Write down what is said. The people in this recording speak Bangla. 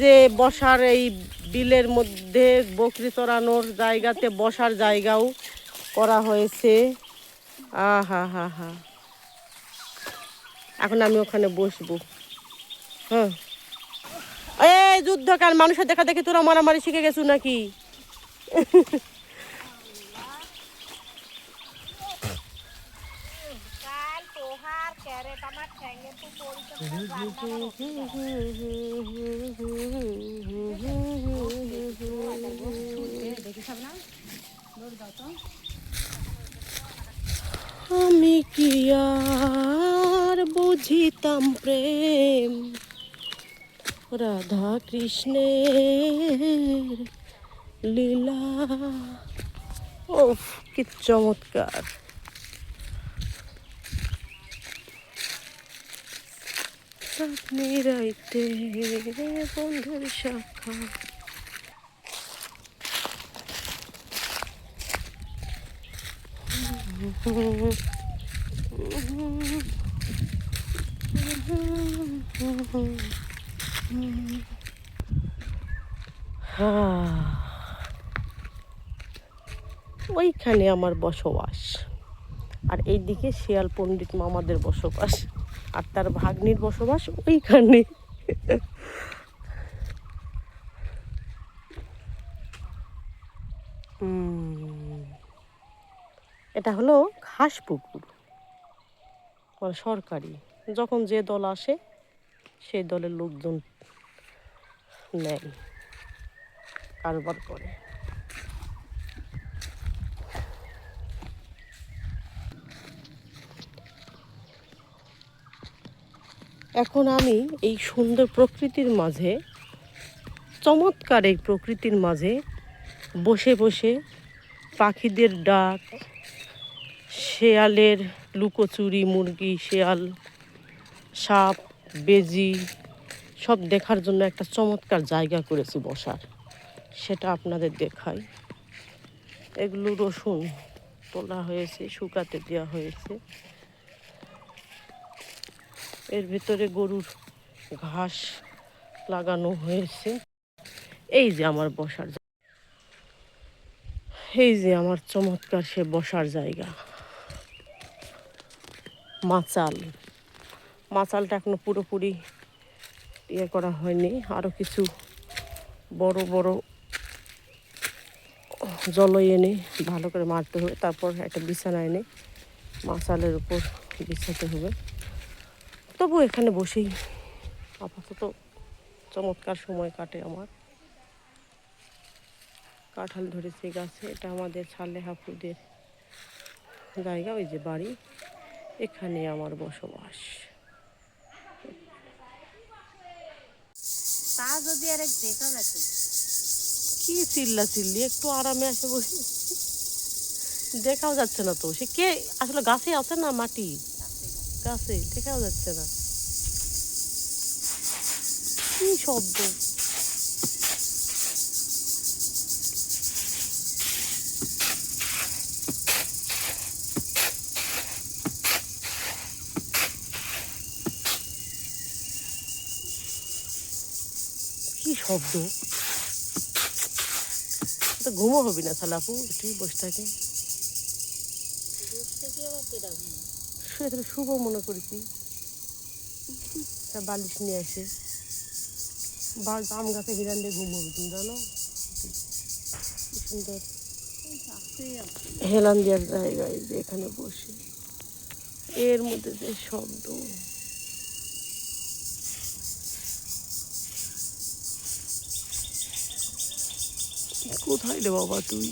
যে বসার এই বিলের মধ্যে বকরি চড়ানোর জায়গাতে বসার জায়গাও করা হয়েছে। আহা হা হা, এখন আমি ওখানে বসবো। হ্যাঁ, এই যুদ্ধকাল মানুষের দেখা দেখি তোরা মারামারি শিখে গেছো নাকি? আমি কি আর বুঝিতাম প্রেম, রাধা কৃষ্ণের লীলা। ওফ, কি চমৎকার! আপনি রাইতে বন্ধুর শাখা। ওইখানে আমার বসবাস, আর এইদিকে শিয়াল পণ্ডিত মামাদের বসবাস, আর তার ভাগ্নির বসবাস ওইখানে। এটা হলো ঘাস পুকুর, মানে সরকারি। যখন যে দল আসে সেই দলের লোকজন নেয়, কারবার করে। এখন আমি এই সুন্দর প্রকৃতির মাঝে, চমৎকার এই প্রকৃতির মাঝে বসে বসে পাখিদের ডাক, শেয়ালের লুকোচুরি, মুরগি, শেয়াল, সাপ, বেজি সব দেখার জন্য একটা চমৎকার জায়গা করেছি বসার, সেটা আপনাদের দেখাই। এগুলো রসুন তোলা হয়েছে, শুকাতে দেওয়া হয়েছে। এর ভিতরে গরুর ঘাস লাগানো হয়েছে। এই যে আমার বসার জায়গা, এই যে আমার চমৎকার সে বসার জায়গা। মাচালটা এখনো পুরোপুরি ইয়ে করা হয়নি, আরো কিছু বড় বড় জলই এনে ভালো করে মারতে হবে, তারপর একটা বিছানা এনে মাচালের উপর বিছাতে হবে। তবু এখানে বসেই আপাতত চমৎকার সময় কাটে আমার। কাঁঠাল ধরেছে গাছে, এটা আমাদের ছালে হাফুদের জায়গা, ওই যে বাড়ি, এখানে আমার বসবাস। তা যদি আরেক দেখা যেত। কি চিল্লা চিল্লি, একটু আরামে আসে বসে, দেখাও যাচ্ছে না তো সে কে আসলে। গাছে আছে না মাটি, গাছে দেখাও যাচ্ছে না। কি শব্দ! কি শব্দ! তো ঘুমো হবি না সালাপু, তুই বসে থাকে। শুভ মনে করেছি, বালিশ নিয়ে আসে বা আম গাছে হিরান দিয়ে ঘুম হবে, তুমি জানো? কি সুন্দর হেলান দেওয়ার জায়গায় যে এখানে বসে, এর মধ্যে যে শব্দ! কোথায় রে বাবা তুই?